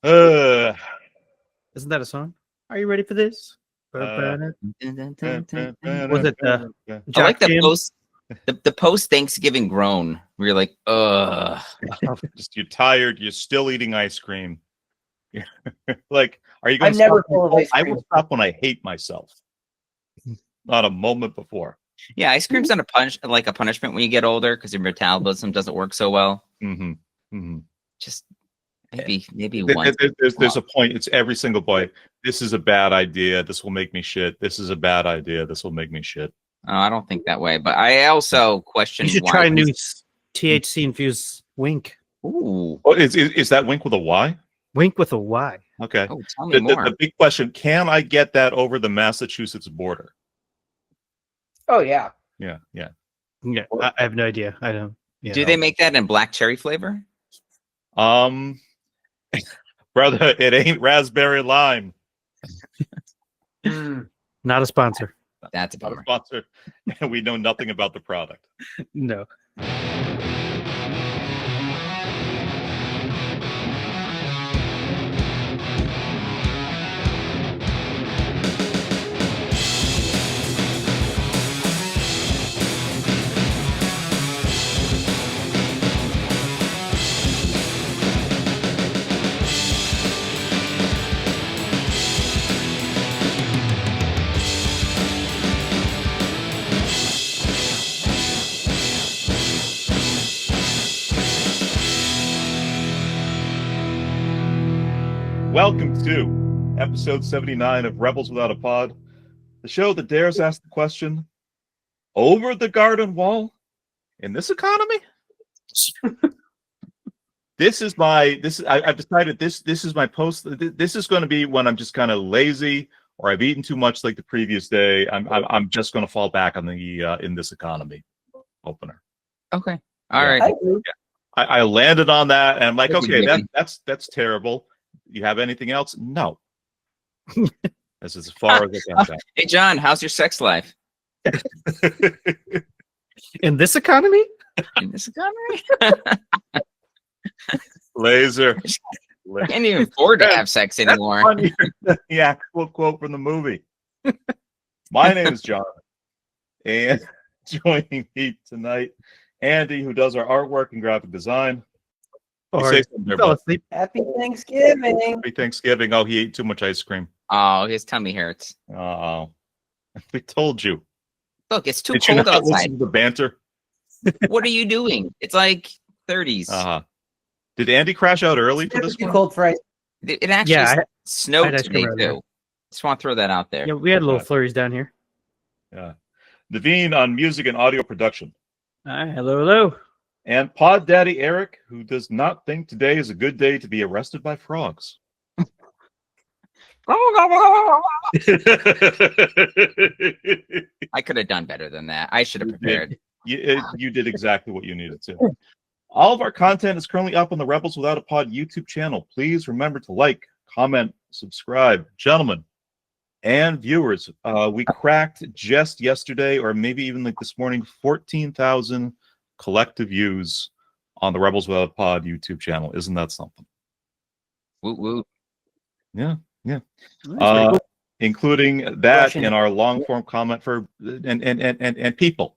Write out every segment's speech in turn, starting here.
Uh, Isn't that a song? Are you ready for this? Was it I Jack like the Jam? post, the post Thanksgiving groan. Where you're like, ugh. just you're tired. You're still eating ice cream. Like, are you going I'm to never stop? full of ice I cream. will stop when I hate myself. Not a moment before. Yeah, ice cream's not a punishment when you get older because your metabolism doesn't work so well. Mm-hmm. Mm-hmm. Just maybe once. There's a point. It's every single point. This is a bad idea. This will make me shit. This is a bad idea. This will make me shit. Oh, I don't think that way, but I also question You should why try a new THC infused wink. Ooh. Oh, is that wink with a Y? Wink with a Y. Okay. Oh, tell me more. The big question: can I get that over the Massachusetts border? Oh yeah. Yeah. Yeah, I have no idea. I don't. Yeah, Do they make that in black cherry flavor? Brother, it ain't raspberry lime. Not a sponsor. That's a Not a bummer. sponsor, and we know nothing about the product. No. Welcome to episode 79 of Rebels Without a Pod, the show that dares ask the question: over the garden wall in this economy? I've decided this is my post. This is going to be when I'm just kind of lazy or I've eaten too much like the previous day. I'm just going to fall back on the in this economy opener. Okay. All Yeah. right. I landed on that, and I'm like, Thank you, okay, Mickey. that's terrible. You have anything else? No. This is as far as I can Hey, John, how's your sex life go. In this economy? in this economy? Laser. I can't even afford to have sex anymore. The actual quote from the movie. My name is John, and joining me tonight, Andy, who does our artwork and graphic design. You Or say something there, fell bud. asleep? Happy Thanksgiving. Happy Thanksgiving. Oh, he ate too much ice cream. Oh, his tummy hurts. Oh, we told you. Look, it's too Did you cold not listen outside. to the banter? What are you doing? It's like 30s. Uh-huh. Did Andy crash out early for this Too one? cold for ice. It actually Yeah, I snowed had ice today cream earlier. too. Just want to throw that out there. Yeah, we had little flurries down here. Yeah. Naveen on music and audio production. Hi, hello. And Pod Daddy Eric, who does not think today is a good day to be arrested by frogs. I could have done better than that. I should have You did. prepared. You did exactly what you needed to. All of our content is currently up on the Rebels Without a Pod YouTube channel. Please remember to like, comment, subscribe. Gentlemen and viewers, we cracked just yesterday, or maybe even like this morning, 14,000 collective views on the Rebels Without a Pod YouTube channel. Isn't that something? Woot woot. Yeah. That's pretty cool. Including that Russian. in our long form comment for and people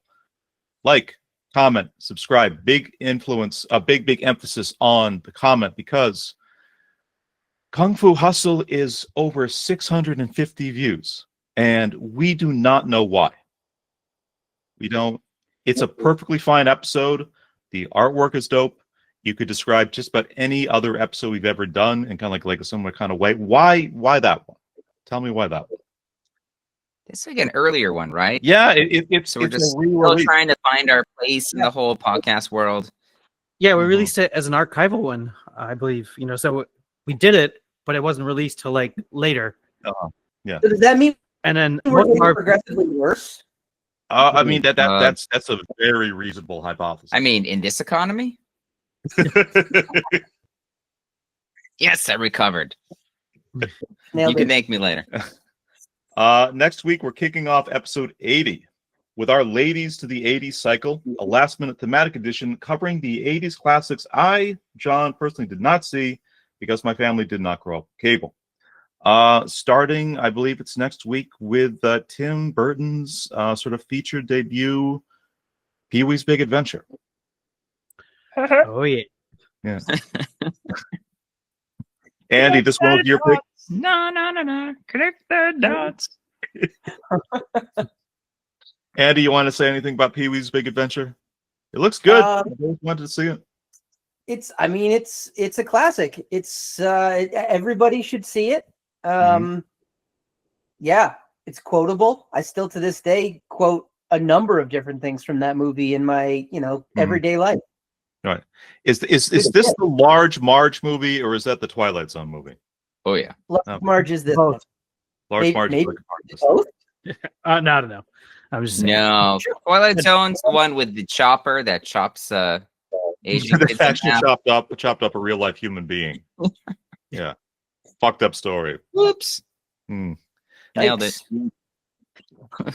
like, comment, subscribe. Big influence, a big emphasis on the comment, because Kung Fu Hustle is over 650 views, and we do not know why. We don't. It's a perfectly fine episode. The artwork is dope. You could describe just about any other episode we've ever done in kind of like a similar kind of way. Why that one? Tell me why that one. It's like an earlier one, right? Yeah, it's So we're it's just a still re-release. trying to find our place in the whole podcast world. Yeah, we Mhm. released it as an archival one, I believe. So we did it, but it wasn't released till like later. So does that mean And then we're most getting of our progressively worse? I mean that's a very reasonable hypothesis. I mean, in this economy? Yes, I recovered. Nailed You can it. thank me later. Next week we're kicking off episode 80 with our Ladies to the 80s cycle, a last minute thematic edition covering the 80s classics I, John, personally did not see, because my family did not grow up with cable. Starting, I believe it's next week with Tim Burton's sort of feature debut, Pee-wee's Big Adventure. Oh yeah. Yeah. Andy, this one was your pick. No. Connect the dots. Andy, you want to say anything about Pee-wee's Big Adventure? It looks good. I always wanted to see it. It's a classic. It's everybody should see it. Yeah, it's quotable. I still to this day quote a number of different things from that movie in my everyday life. Right. Is this the Large Marge movie, or is that the Twilight Zone movie? Oh yeah. Large Marge is this Both. one. Large Marge. Maybe is both. No. I'm just saying. No. Twilight Zone's the one with the chopper that chops Asian That kids in actually half. chopped up a real life human being. Yeah. Fucked up story. Whoops. Nailed it.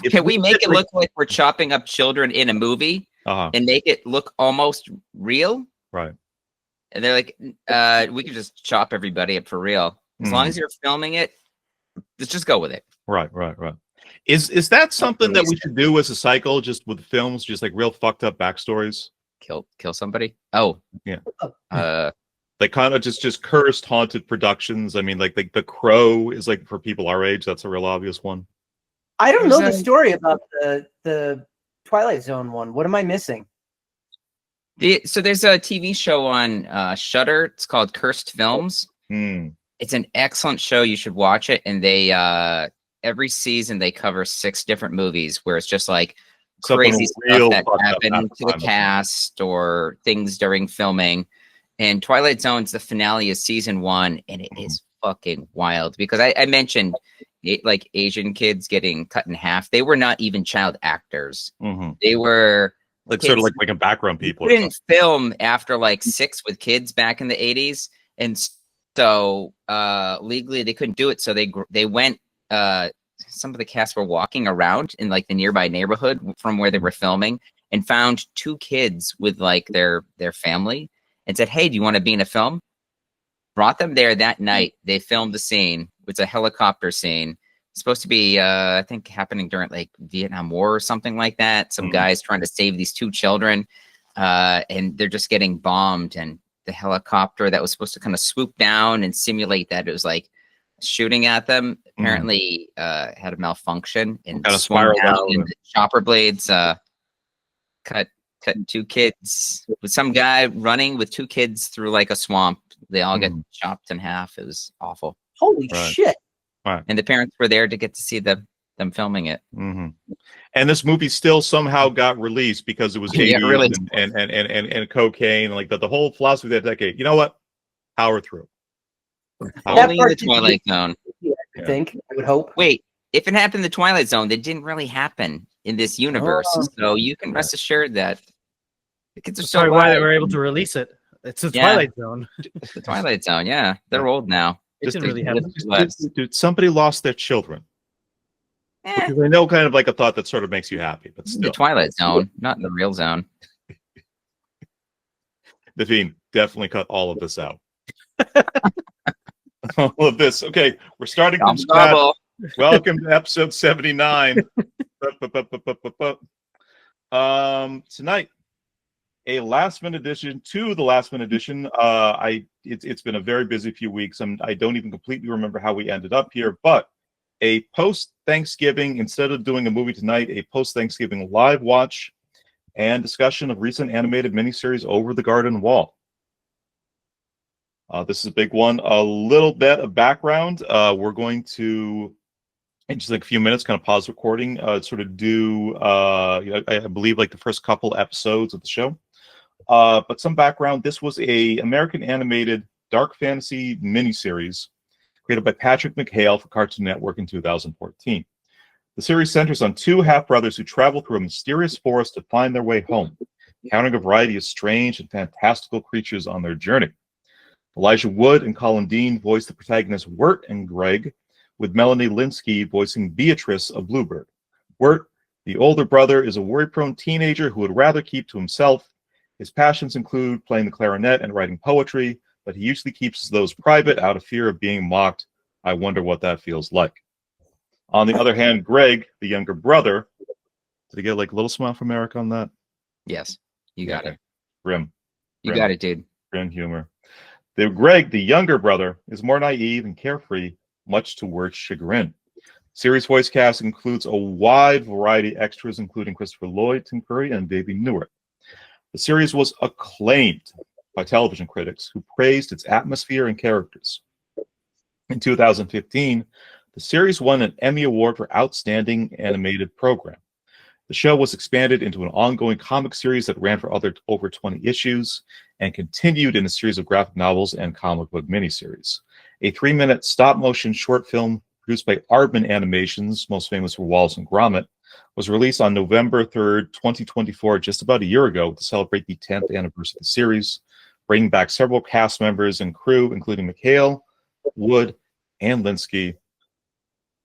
Can we make it look like we're chopping up children in a movie and make it look almost real? Right. And they're like, we could just chop everybody up for real. As long as you're filming it, let's just go with it. Right. Is that something that we should do as a cycle, just with films, just like real fucked up backstories? Kill somebody? Oh. Yeah. Like kind of just cursed, haunted productions. I mean, like The Crow is like, for people our age, that's a real obvious one. I don't know the story about the Twilight Zone one. What am I missing? So there's a TV show on Shudder. It's called Cursed Films. It's an excellent show. You should watch it. And they every season they cover 6 different movies where it's just like crazy stuff that happened to the cast or things during filming. And Twilight Zone's the finale of season 1, and it is fucking wild because I mentioned like Asian kids getting cut in half. They were not even child actors. They were like sort of like a background people. Didn't film after like 6 with kids back in the 80s, and so legally they couldn't do it. So they went. Some of the cast were walking around in like the nearby neighborhood from where they were filming and found 2 kids with like their family and said, "Hey, do you want to be in a film?" Brought them there that night. They filmed the scene. It's a helicopter scene. It's supposed to be, I think, happening during like Vietnam War or something like that. Some guys trying to save these 2 children, and they're just getting bombed. And the helicopter that was supposed to kind of swoop down and simulate that it was like shooting at them apparently had a malfunction and kind of swung spiraled down. out. And the chopper blades cut 2 kids with some guy running with 2 kids through like a swamp. They all get chopped in half. It was awful. Holy shit. Right. And the parents were there to get to see them filming it. And this movie still somehow got released because it was 80s really. and cocaine, like the whole philosophy of that decade. You know what? Power through. Only in the Twilight Zone. I think. I would hope. Wait, if it happened in the Twilight Zone, that didn't really happen in this universe. So you can rest assured that the kids are Sorry, why they were able to release it. It's the Twilight Zone. The Twilight Zone, yeah. They're old now. It didn't really happen. Dude, somebody lost their children. Because I know kind of like a thought that sort of makes you happy, but still. The Twilight Zone, not in the real zone. Naveen, definitely cut all of this out. All of this. Okay, we're starting from scratch. Welcome to episode 79. Tonight, a last-minute addition to the last-minute edition. It's been a very busy few weeks. I don't even completely remember how we ended up here, but a post-Thanksgiving, instead of doing a movie tonight, a post-Thanksgiving live watch and discussion of recent animated miniseries Over the Garden Wall. This is a big one. A little bit of background. We're going to, in just like a few minutes, kind of pause recording, sort of do, I believe, like the first couple episodes of the show. But some background. This was a American animated dark fantasy miniseries created by Patrick McHale for Cartoon Network in 2014. The series centers on 2 half-brothers who travel through a mysterious forest to find their way home, encountering a variety of strange and fantastical creatures on their journey. Elijah Wood and Colin Dean voiced the protagonists Wirt and Greg, with Melanie Linsky voicing Beatrice of Bluebird. Wirt, the older brother, is a worry-prone teenager who would rather keep to himself. His passions include playing the clarinet and writing poetry, but he usually keeps those private out of fear of being mocked. I wonder what that feels like. On the other hand, Greg, the younger brother, did he get like a little smile from Eric on that? Yes, you got it. Grim. You got it, dude. Grim humor. Greg, the younger brother, is more naive and carefree, much to Wirt's chagrin. Series voice cast includes a wide variety of extras, including Christopher Lloyd, Tim Curry, and Davey Newitt. The series was acclaimed by television critics who praised its atmosphere and characters. In 2015, the series won an Emmy Award for Outstanding Animated Program. The show was expanded into an ongoing comic series that ran for over 20 issues and continued in a series of graphic novels and comic book miniseries. A 3-minute stop-motion short film produced by Aardman Animations, most famous for Wallace and Gromit, was released on November 3rd, 2024, just about a year ago, to celebrate the 10th anniversary of the series, bringing back several cast members and crew, including McHale, Wood, and Linsky.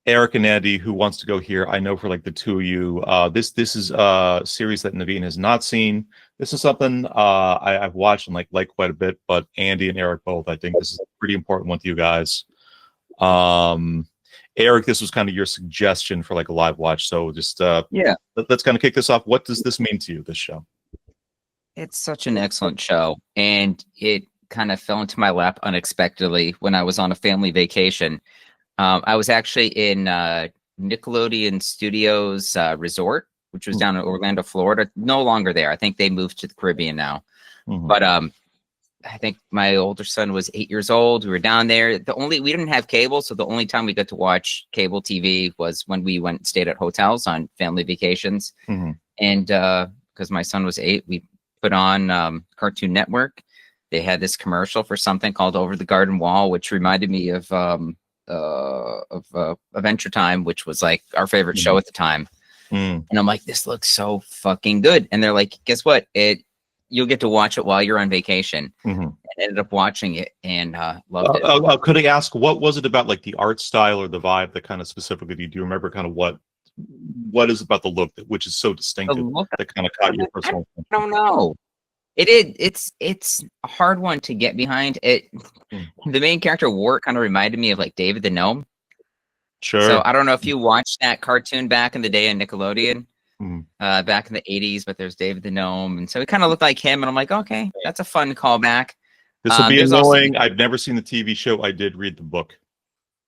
Eric and Andy, who wants to go here? I know for like the two of you, this is a series that Naveen has not seen. This is something I've watched and like quite a bit, but Andy and Eric both, I think this is a pretty important one to you guys. Eric, this was kind of your suggestion for like a live watch, so just let's kind of kick this off. What does this mean to you, this show? It's such an excellent show, and it kind of fell into my lap unexpectedly when I was on a family vacation. I was actually in Nickelodeon Studios Resort, which was down in Orlando, Florida. No longer there. I think they moved to the Caribbean now. But I think my older son was 8 years old. We were down there. We didn't have cable, so the only time we got to watch cable TV was when we went and stayed at hotels on family vacations. And because my son was 8, we put on Cartoon Network. They had this commercial for something called Over the Garden Wall, which reminded me of Adventure Time, which was like our favorite show at the time. And I'm like, this looks so fucking good. And they're like, guess what? You'll get to watch it while you're on vacation. And ended up watching it and loved it. Could I ask, what was it about, like the art style or the vibe that kind of specifically, do you remember kind of what is about the look which is so distinctive that kind of caught your personal attention? I don't know. It's a hard one to get behind. The main character Wart kind of reminded me of like David the Gnome. Sure. So I don't know if you watched that cartoon back in the day on Nickelodeon, back in the 80s, but there's David the Gnome. And so it kind of looked like him. And I'm like, okay, that's a fun callback. This will be annoying. I've never seen the TV show. I did read the book.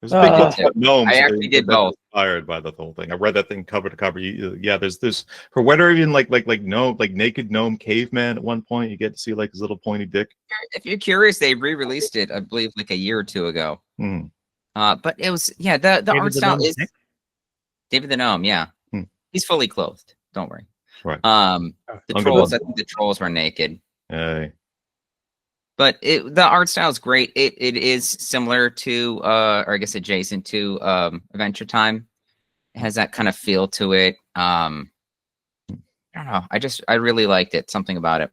There's a big book about gnomes. I actually did both. Inspired by the whole thing. I read that thing cover to cover. Yeah, there's for whatever, even like naked gnome caveman at one point. You get to see like his little pointy dick. If you're curious, they re-released it, I believe, like a year or two ago. But it was the art style is David the Gnome. Yeah, he's fully clothed. Don't worry. Right. The trolls. I think the trolls were naked. Hey. But the art style is great. It is similar to, or I guess adjacent to, Adventure Time. It has that kind of feel to it. I don't know. I really liked it. Something about it.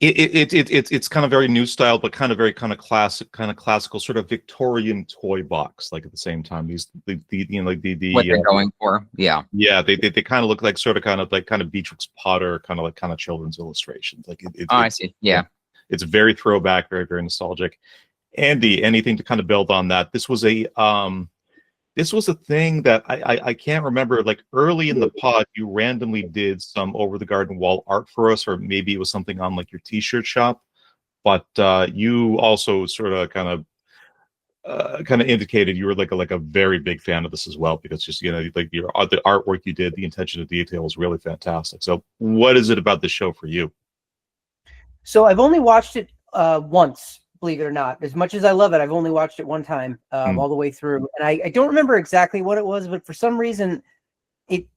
It's kind of very new style, but kind of very kind of classical, sort of Victorian toy box. Like at the same time, what they're going for. Yeah. They kind of look like sort of kind of Beatrix Potter, kind of children's illustrations. Like I see. Yeah. It's very throwback, very, very nostalgic. Andy, anything to kind of build on that? This was a thing that I can't remember. Like early in the pod, you randomly did some Over the Garden Wall art for us, or maybe it was something on like your T-shirt shop. But you also sort of kind of indicated you were like a very big fan of this as well, because just like the artwork you did, the attention to detail was really fantastic. So, what is it about the show for you? So I've only watched it once, believe it or not. As much as I love it, I've only watched it one time all the way through. And I don't remember exactly what it was, but for some reason, it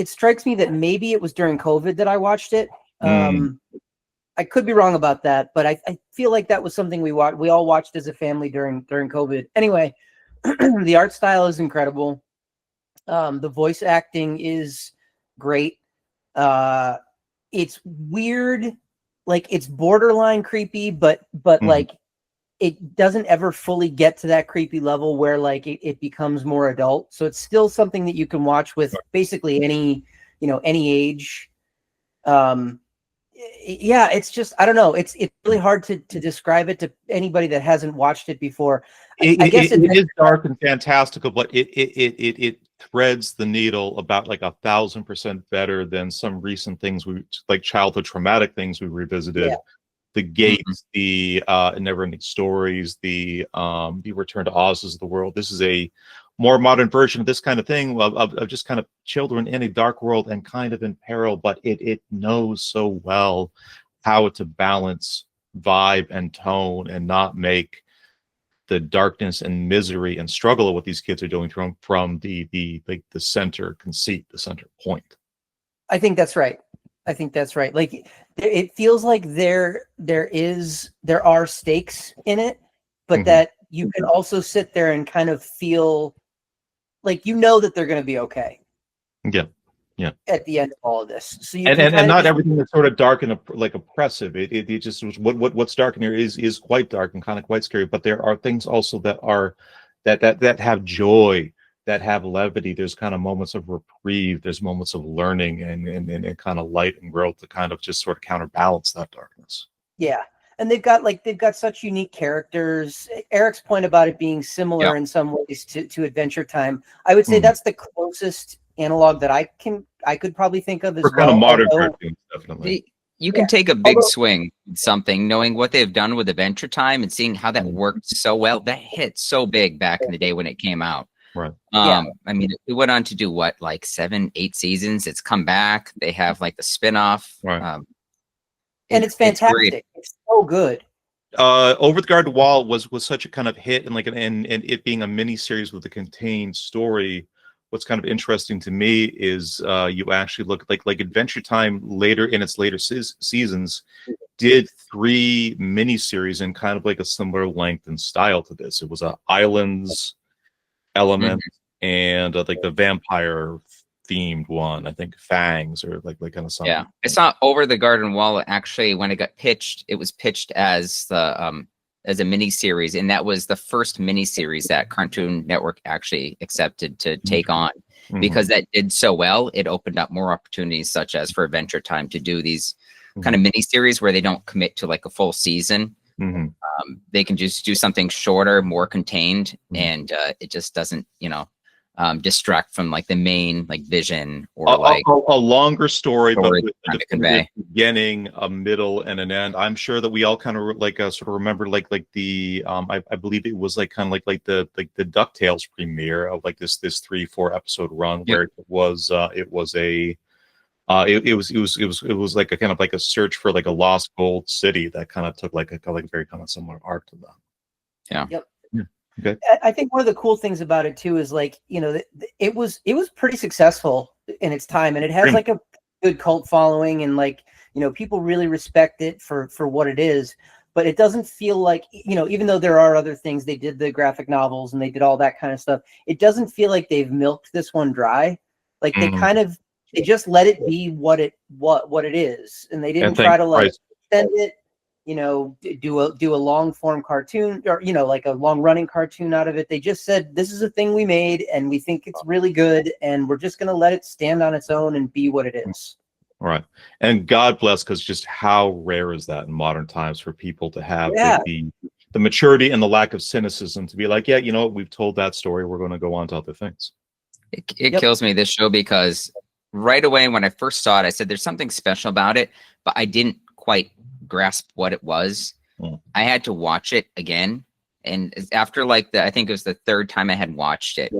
strikes me that maybe it was during COVID that I watched it. I could be wrong about that, but I feel like that was something we all watched as a family during COVID. Anyway, the art style is incredible. The voice acting is great. It's weird. Like it's borderline creepy, but like it doesn't ever fully get to that creepy level where like it becomes more adult. So it's still something that you can watch with basically any age. Yeah, it's just, I don't know. It's really hard to describe it to anybody that hasn't watched it before. I guess It is dark and fantastical, but it threads the needle about like 1,000% better than some recent things like childhood traumatic things we revisited. Yeah. The Gates, the Never-Ending Stories, the Return to Oz's of the world. This is a more modern version of this kind of thing of just kind of children in a dark world and kind of in peril, but it knows so well how to balance vibe and tone and not make the darkness and misery and struggle of what these kids are doing from the center conceit, the center point. I think that's right. Like it feels like there are stakes in it, but that you can also sit there and kind of feel like that they're going to be okay. Yeah. At the end of all of this, so you and not everything that's sort of dark and like oppressive. It just what's dark in here is quite dark and kind of quite scary. But there are things also that are that have joy, that have levity. There's kind of moments of reprieve. There's moments of learning and kind of light and growth to kind of just sort of counterbalance that darkness. Yeah. And they've got such unique characters. Eric's point about it being similar in some ways to Adventure Time, I would say that's the closest analog that I could probably think of as For kind of modern cartoons, definitely. You can take a big swing with something, knowing what they've done with Adventure Time and seeing how that worked so well. That hit so big back in the day when it came out. Right. I mean, it went on to do what, like 7, 8 seasons. It's come back. They have like the spinoff. Right. And it's fantastic. It's so good. Over the Garden Wall was such a kind of hit, and and it being a mini series with a contained story. What's kind of interesting to me is you actually look like Adventure Time later in its later seasons did 3 miniseries in kind of like a similar length and style to this. It was a Islands element and like the vampire themed one, I think Fangs or like kind of something. Yeah, I saw Over the Garden Wall. Actually, when it got pitched, it was pitched as a mini series, and that was the first mini series that Cartoon Network actually accepted to take on because that did so well. It opened up more opportunities, such as for Adventure Time, to do these kind of mini series where they don't commit to like a full season. They can just do something shorter, more contained, and it just doesn't, distract from like the main like vision or a longer story, but with convey beginning, a middle, and an end. I'm sure that we all kind of like sort of remember like the I believe it was like kind of like the DuckTales premiere of like this 3-4 episode run where it was like a kind of like a search for like a lost gold city that kind of took like a very kind of similar arc to that. Yeah. Yep. Okay. I think one of the cool things about it too is like, it was pretty successful in its time, and it has like a good cult following, and like, people really respect it for what it is, but it doesn't feel like, even though there are other things, they did the graphic novels and they did all that kind of stuff. It doesn't feel like they've milked this one dry. Like they just let it be what it is. And they didn't try to like extend it, do a long form cartoon or, like a long running cartoon out of it. They just said, this is a thing we made and we think it's really good, and we're just going to let it stand on its own and be what it is. All right. And God bless, because just how rare is that in modern times for people to have the maturity and the lack of cynicism to be like, we've told that story. We're going to go on to other things. It kills me, this show, because right away when I first saw it, I said, there's something special about it, but I didn't quite grasp what it was. I had to watch it again, and after I think it was the 3rd time I had watched it,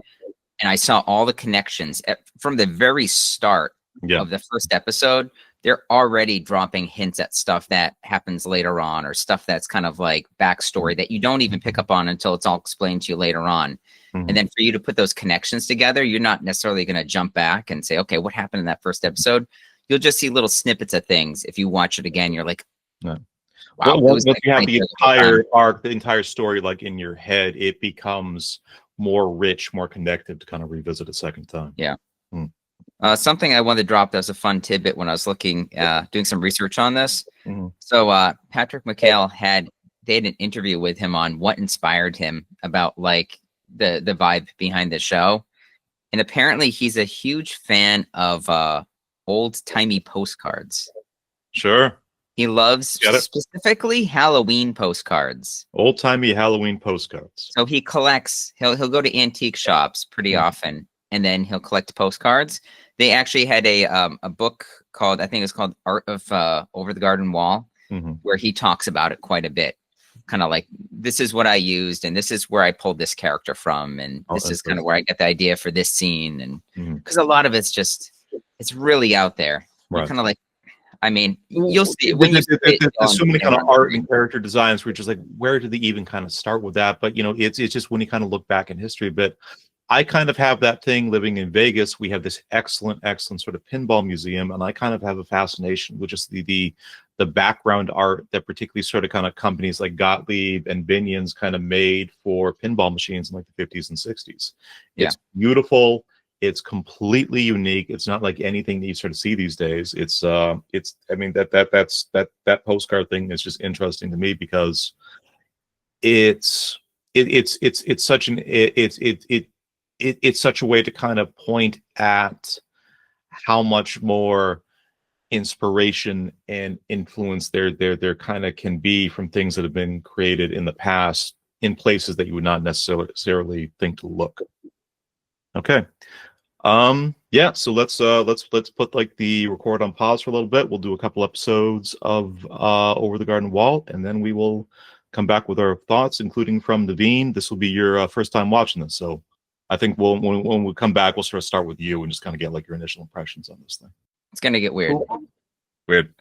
and I saw all the connections from the very start of the first episode. They're already dropping hints at stuff that happens later on, or stuff that's kind of like backstory that you don't even pick up on until it's all explained to you later on. And then for you to put those connections together, you're not necessarily going to jump back and say, okay, what happened in that first episode? You'll just see little snippets of things. If you watch it again, you're like, wow. Once you have the entire arc, the entire story like in your head, it becomes more rich, more connected to kind of revisit a second time. Yeah. Something I wanted to drop as a fun tidbit when I was looking, doing some research on this. So Patrick McHale had an interview with him on what inspired him about like the vibe behind the show. And apparently he's a huge fan of old timey postcards. Sure. He loves Got it. specifically Halloween postcards. Old timey Halloween postcards. So he collects. He'll go to antique shops pretty often, and then he'll collect postcards. They actually had a book called, I think it's called Art of Over the Garden Wall, where he talks about it quite a bit. Kind of like, this is what I used, and this is where I pulled this character from, and this is kind of where I get the idea for this scene, and because a lot of it's just, it's really out there. Right. Kind of like, I mean, you'll see it when you see it. There's so many kind of art and character designs where you're just like, where did they even kind of start with that? But it's just when you kind of look back in history. But I kind of have that thing living in Vegas. We have this excellent sort of pinball museum, and I kind of have a fascination with just the background art that particularly sort of kind of companies like Gottlieb and Binion's kind of made for pinball machines in like the 50s and 60s. It's beautiful. It's completely unique. It's not like anything that you sort of see these days. I mean, that postcard thing is just interesting to me because it's such a way to kind of point at how much more inspiration and influence there kind of can be from things that have been created in the past in places that you would not necessarily think to look. Okay. Yeah, so let's put like the record on pause for a little bit. We'll do a couple episodes of Over the Garden Wall, and then we will come back with our thoughts, including from Naveen. This will be your first time watching this, so I think when we come back, we'll sort of start with you and just kind of get like your initial impressions on this thing. It's gonna get weird. Weird.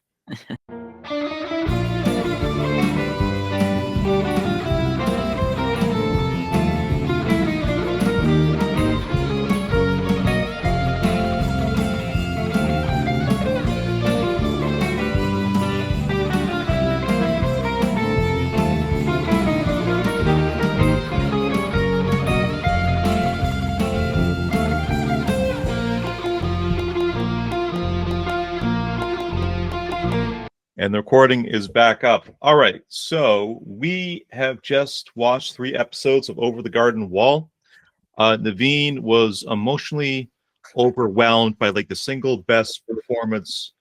And the recording is back up. All right, so we have just watched 3 episodes of Over the Garden Wall. Naveen was emotionally overwhelmed by like the single best performance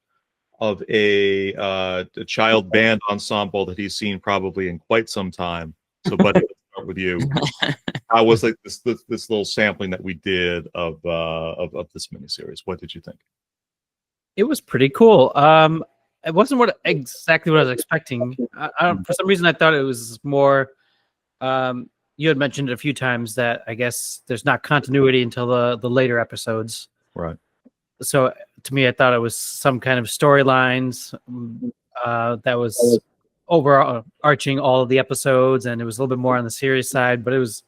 of a child band ensemble that he's seen probably in quite some time. So, buddy, let's start with you. How was like this little sampling that we did of this miniseries? What did you think? It was pretty cool. It wasn't exactly what I was expecting. For some reason, I thought it was more. You had mentioned it a few times that I guess there's not continuity until the later episodes. Right. So to me, I thought it was some kind of storylines that was overarching all of the episodes, and it was a little bit more on the serious side. But it was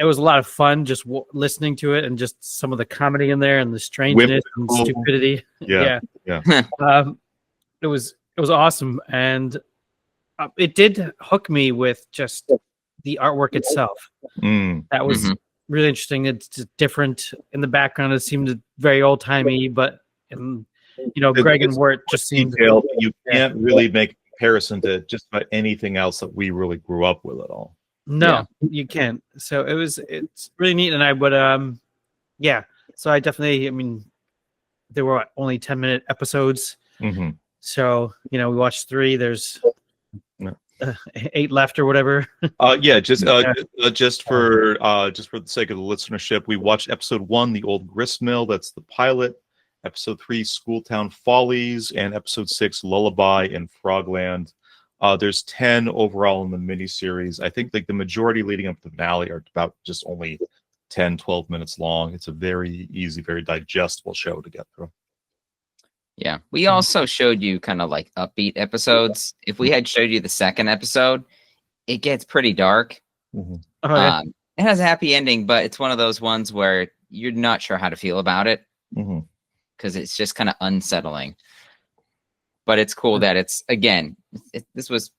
a lot of fun just listening to it, and just some of the comedy in there, and the strangeness and stupidity. Yeah. It was awesome, and it did hook me with just the artwork itself. That was really interesting. It's just different in the background. It seemed very old timey, but Greg and Wirt just seemed detailed. You can't really make a comparison to just about anything else that we really grew up with at all. No, you can't. So it's really neat, and I would So I definitely, I mean, there were only 10-minute episodes. So we watched 3. There's 8 left or whatever. Just for the sake of the listenership, we watched episode 1, The Old Grist Mill. That's the pilot. Episode 3, Schooltown Follies, and episode 6, Lullaby and Frogland. There's 10 overall in the miniseries. I think like the majority leading up to the finale are about just only 10, 12 minutes long. It's a very easy, very digestible show to get through. Yeah. We also showed you kind of like upbeat episodes. If we had showed you the second episode, it gets pretty dark. Oh, yeah. It has a happy ending, but it's one of those ones where you're not sure how to feel about it because it's just kind of unsettling. But it's cool that it's, again, this was,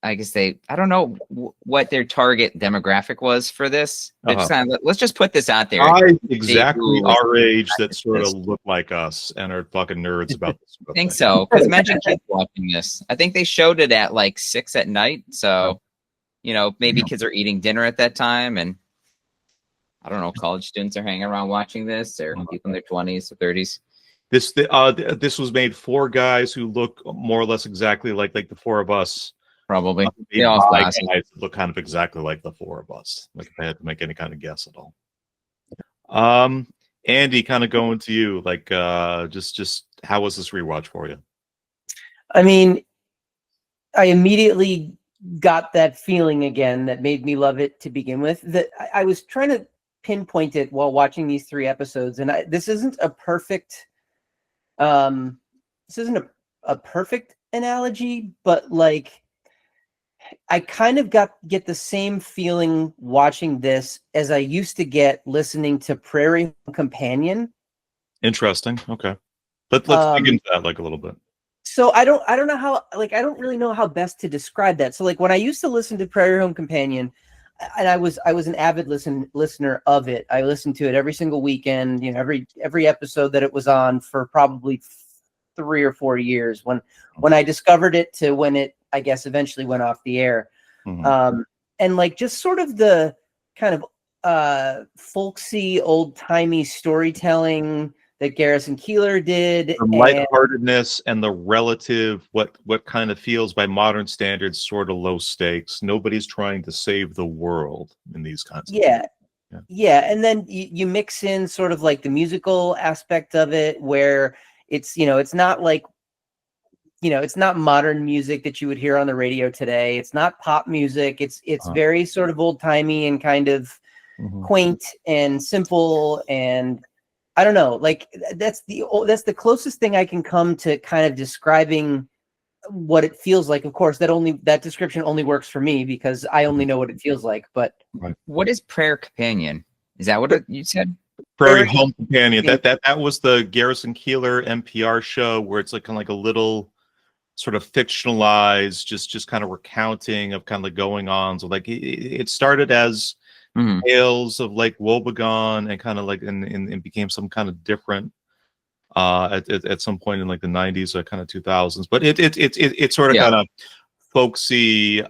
I guess I don't know what their target demographic was for this. It's kind of, let's just put this out there. Exactly our age that sort of look like us and are fucking nerds about this. I think so. Because imagine kids watching this. I think they showed it at like 6 at night. So, maybe kids are eating dinner at that time. And I don't know, college students are hanging around watching this, or people in their 20s or 30s. This was made for guys who look more or less exactly like the four of us. Probably. Made They all have by glasses. guys that look kind of exactly like the four of us. Like if I had to make any kind of guess at all. Andy, kind of going to you. Like, just how was this rewatch for you? I mean, I immediately got that feeling again that made me love it to begin with. That I was trying to pinpoint it while watching these 3 episodes, and this isn't a perfect analogy, but like I kind of get the same feeling watching this as I used to get listening to Prairie Home Companion. Interesting. Okay, let's dig into that like a little bit. So I don't know how, like, I don't really know how best to describe that. So like when I used to listen to Prairie Home Companion, and I was an avid listener of it. I listened to it every single weekend, every episode that it was on for probably 3 or 4 years when I discovered it to when it, I guess, eventually went off the air. Mm-hmm. And like just sort of the kind of folksy, old-timey storytelling that Garrison Keillor did. The lightheartedness and the relative, what kind of feels by modern standards sort of low stakes. Nobody's trying to save the world in these kinds of things. Yeah. And then you mix in sort of like the musical aspect of it where it's, it's not like, it's not modern music that you would hear on the radio today. It's not pop music. It's very sort of old timey and kind of quaint and simple. And I don't know, like that's the closest thing I can come to kind of describing what it feels like. Of course, that description only works for me because I only know what it feels like. But what is Prayer Companion? Is that what you said? Prairie Home Companion. That was the Garrison Keillor NPR show where it's like kind of like a little sort of fictionalized, just kind of recounting of kind of like going on. So like it started as tales of like woebegone and kind of like and became some kind of different at some point in like the 90s or kind of 2000s. But it sort of kind of folksy,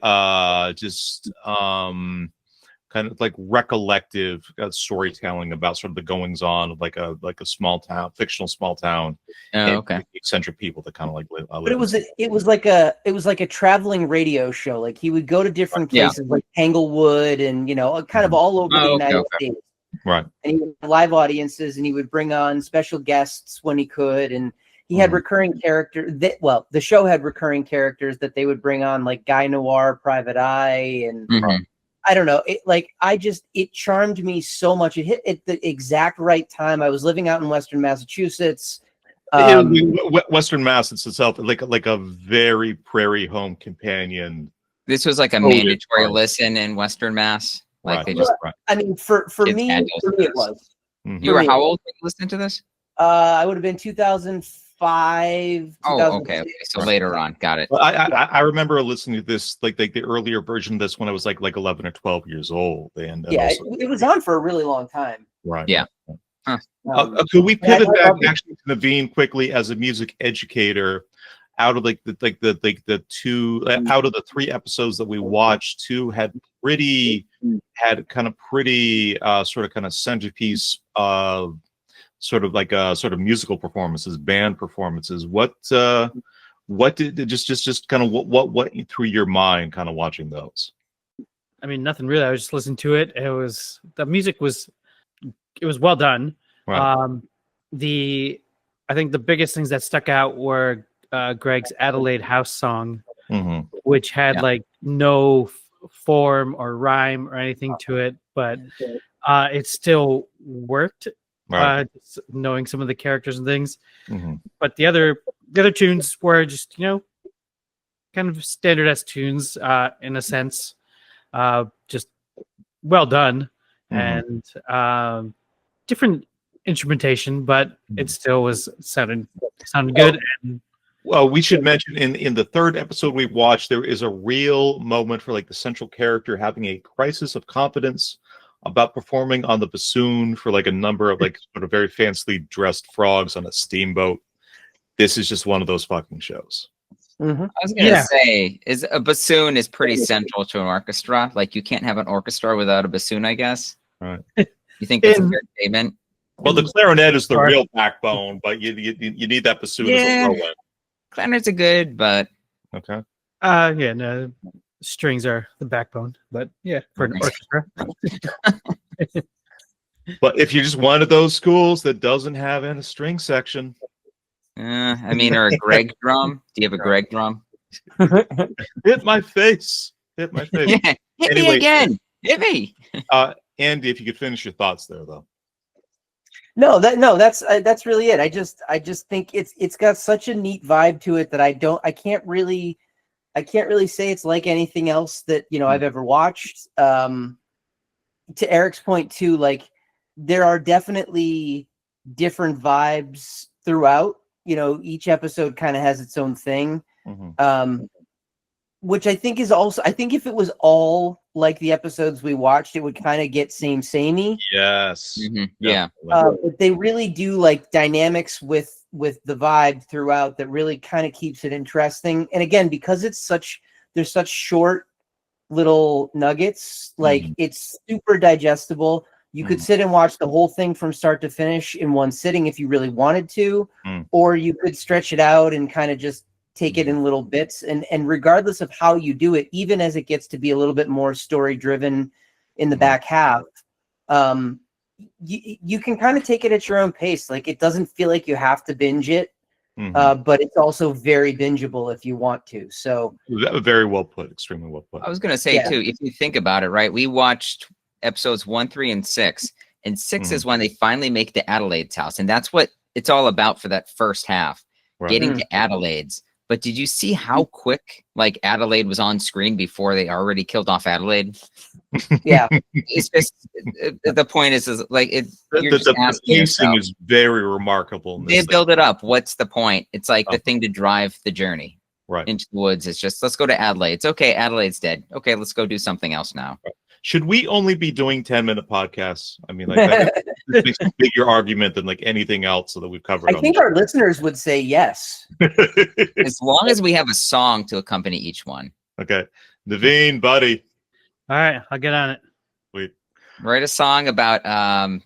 just kind of like recollective storytelling about sort of the goings on of like a small town, fictional small town. Okay. Eccentric people that kind of like live. But it was like a traveling radio show. Like he would go to different places like Tanglewood and kind of all over the United States. Right. And he would have live audiences and he would bring on special guests when he could. And he had recurring characters the show had recurring characters that they would bring on, like Guy Noir, Private Eye, and I don't know. It charmed me so much. It hit at the exact right time. I was living out in Western Massachusetts. Western Mass itself, like a very Prairie Home Companion. This was like a mandatory listen in Western Mass. Like they just. I mean, for me, it was. You were how old when you listened to this? I would have been 2005. Oh, okay. So later on, got it. Well, I remember listening to this like the earlier version of this when I was like 11 or 12 years old. And it was on for a really long time. Right. Yeah. Huh. Could we pivot back actually to Naveen quickly as a music educator? Out of the 3 episodes that we watched, 2 had kind of pretty centerpiece of sort of musical performances, band performances. What did just kind of what went through your mind kind of watching those? I mean, nothing really. I was just listening to it. The music was well done. Right. I think the biggest things that stuck out were Greg's Adelaide House song, which had like no form or rhyme or anything to it, but it still worked. Just knowing some of the characters and things, but the other tunes were just kind of standard S tunes in a sense, just well done and different instrumentation, but it still sounded good. And well, we should mention in the 3rd episode we watched, there is a real moment for like the central character having a crisis of confidence about performing on the bassoon for like a number of like sort of very fancily dressed frogs on a steamboat. This is just one of those fucking shows. I was gonna say, a bassoon is pretty central to an orchestra. Like you can't have an orchestra without a bassoon, I guess. Right. You think that's a fair statement? Well, the clarinet is the Or- real backbone, but you need that bassoon as Yeah. a low end. Clarinets are good, but Okay. Yeah, no, strings are the backbone, but yeah, for an orchestra. But if you're just one of those schools that doesn't have a string section, I mean, or a Greg drum. Do you have a Greg drum? hit my face. Hit my face. Yeah. Hit Anyway. me again. Hit me. Andy, if you could finish your thoughts there, though. That's really it. I just think it's got such a neat vibe to it that I can't really say it's like anything else that I've ever watched. To Eric's point too, like there are definitely different vibes throughout. Each episode kind of has its own thing. Mm-hmm. Which I think is also, I think if it was all like the episodes we watched, it would kind of get samey. Yes. Mm-hmm. Yeah. But they really do like dynamics with the vibe throughout that really kind of keeps it interesting. And again, because there's such short little nuggets, like it's super digestible. You could sit and watch the whole thing from start to finish in one sitting if you really wanted to, or you could stretch it out and kind of just take it in little bits. And regardless of how you do it, even as it gets to be a little bit more story driven in the back half, you can kind of take it at your own pace. Like it doesn't feel like you have to binge it, but it's also very bingeable if you want to. So very well put, extremely well put. I was going to say too, if you think about it, right? We watched episodes 1, 3, and 6, and 6 is when they finally make the Adelaide's house, and that's what it's all about for that first half, getting to Adelaide's. But did you see how quick like Adelaide was on screen before they already killed off Adelaide? Yeah, it's just the point is like it. The pacing is very remarkable. They build it up. What's the point? It's like the thing to drive the journey into the woods. It's just let's go to Adelaide. It's okay. Adelaide's dead. Okay, let's go do something else now. Should we only be doing 10-minute podcasts? I mean, like this makes a bigger argument than like anything else that we've covered. I think our listeners would say yes. As long as we have a song to accompany each one. Okay. Naveen, buddy. All right, I'll get on it. Wait. Write a song about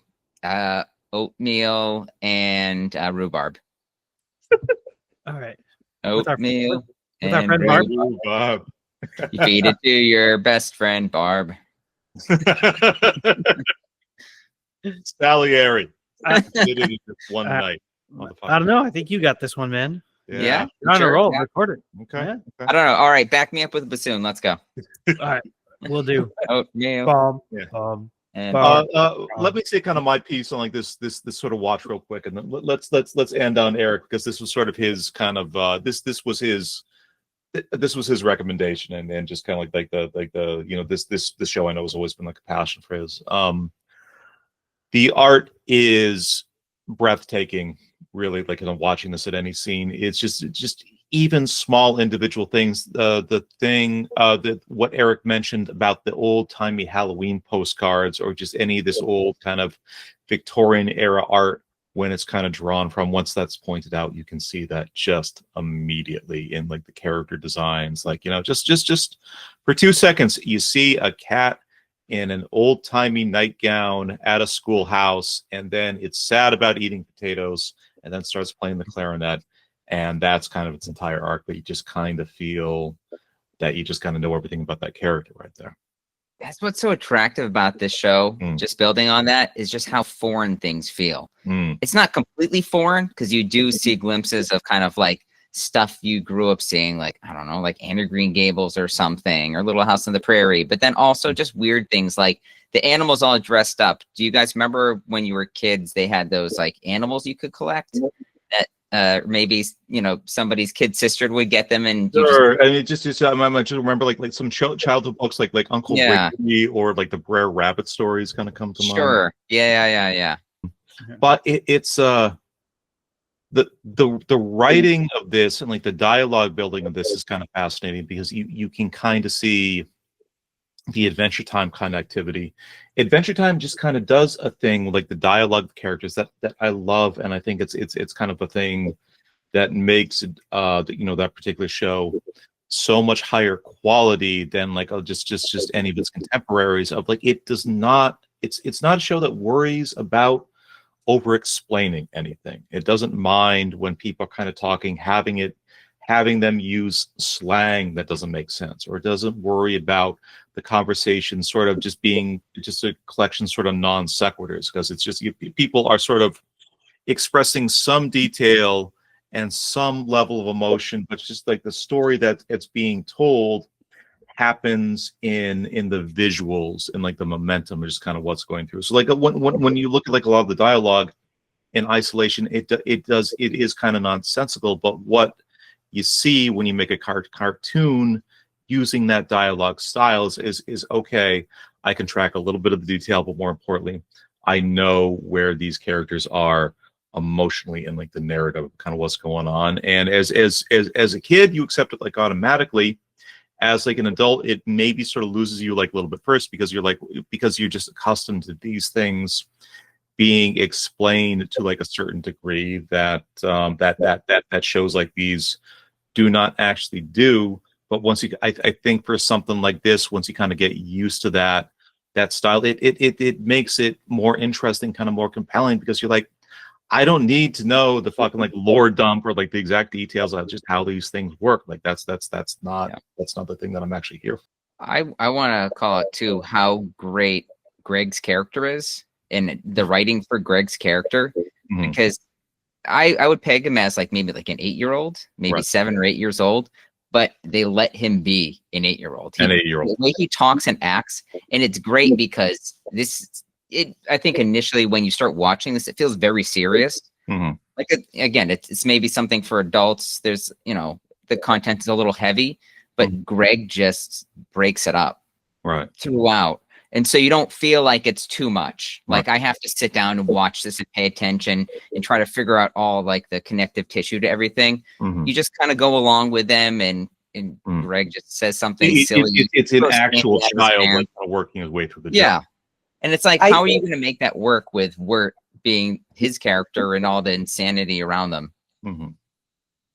oatmeal and rhubarb. All right. Oatmeal with our and friend Barb. Barb. You feed it to your best friend, Barb. Salieri. I did it in just one night. I don't know. I think you got this one, man. Yeah. You're on a roll. Yeah. Record it. Okay. Yeah. I don't know. All right, back me up with a bassoon. Let's go. All right. We'll do. Oatmeal. Bomb. Yeah. And Let me say kind of my piece on like this sort of watch real quick, and then let's end on Eric, because this was sort of his kind of this was his recommendation, and just kind of like the this show I know has always been like a passion for his. The art is breathtaking, really. Like watching this at any scene, it's just even small individual things. The thing that what Eric mentioned about the old timey Halloween postcards, or just any of this old kind of Victorian era art, when it's kind of drawn from, once that's pointed out, you can see that just immediately in like the character designs. Like, just for 2 seconds, you see a cat in an old-timey nightgown at a schoolhouse, and then it's sad about eating potatoes, and then starts playing the clarinet, and that's kind of its entire arc. But you just kind of feel that you just kind of know everything about that character right there. that's what's so attractive about this show. Just building on that is just how foreign things feel. It's not completely foreign, because you do see glimpses of kind of like stuff you grew up seeing, like, I don't know, like Anne of Green Gables or something, or Little House on the Prairie, but then also just weird things like the animals all dressed up. Do you guys remember when you were kids, they had those like animals you could collect that maybe somebody's kid sister would get them, and sure. And it just I just remember like some childhood books like Uncle Wiggily, or like the Brer Rabbit stories kind of come to mind. Sure. Yeah. But it's the writing of this and like the dialogue building of this is kind of fascinating, because you can kind of see the Adventure Time kind of activity. Adventure Time just kind of does a thing with like the dialogue characters that I love, and I think it's kind of a thing that makes that particular show so much higher quality than like just any of its contemporaries. Of like, it does not, it's not a show that worries about over explaining anything. It doesn't mind when people are kind of talking, having them use slang that doesn't make sense, or it doesn't worry about the conversation sort of just being just a collection sort of non sequiturs, because it's just people are sort of expressing some detail and some level of emotion, but just like the story that it's being told happens in the visuals and like the momentum is just kind of what's going through. So like when you look at like a lot of the dialogue in isolation, it is kind of nonsensical, but what you see when you make a cartoon using that dialogue styles is okay. I can track a little bit of the detail, but more importantly, I know where these characters are emotionally and like the narrative, kind of what's going on. And as a kid, you accept it like automatically. As like an adult, it maybe sort of loses you like a little bit first, because you're just accustomed to these things being explained to like a certain degree that that shows like these do not actually do. But once I think for something like this, once you kind of get used to that style, it makes it more interesting, kind of more compelling, because you're like, I don't need to know the fucking like lore dump or like the exact details of just how these things work. Like that's not the thing that I'm actually here for. I want to call it too how great Greg's character is, and the writing for Greg's character, because I would peg him as like maybe like an 8-year-old, maybe Right. 7 or 8 years old, but they let him be an 8-year-old. An 8-year-old. The way he talks and acts, and it's great because I think initially when you start watching this, it feels very serious. Like again, it's maybe something for adults. There's the content is a little heavy, but Greg just breaks it up Right. throughout. And so you don't feel like it's too much. Right. Like I have to sit down and watch this and pay attention and try to figure out all like the connective tissue to everything. You just kind of go along with them, and Greg just says something silly. It's an actual child like working his way through the job. And it's like, how are you going to make that work with Wirt being his character and all the insanity around them?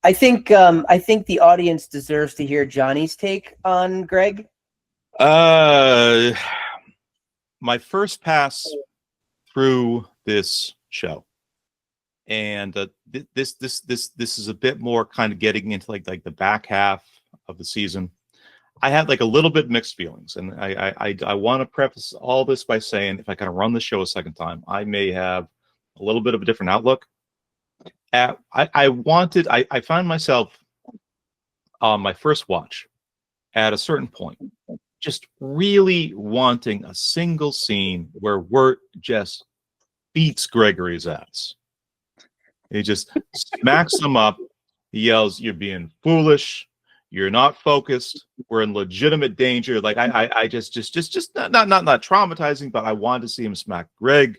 I think the audience deserves to hear Johnny's take on Greg. My first pass through this show, and this is a bit more kind of getting into like the back half of the season. I had like a little bit mixed feelings, and I want to preface all this by saying, if I kind of run the show a second time, I may have a little bit of a different outlook. I find myself on my first watch at a certain point just really wanting a single scene where Wirt just beats Gregory's ass. He just smacks him up. He yells, "You're being foolish. You're not focused. We're in legitimate danger." Like I just not traumatizing, but I want to see him smack Greg.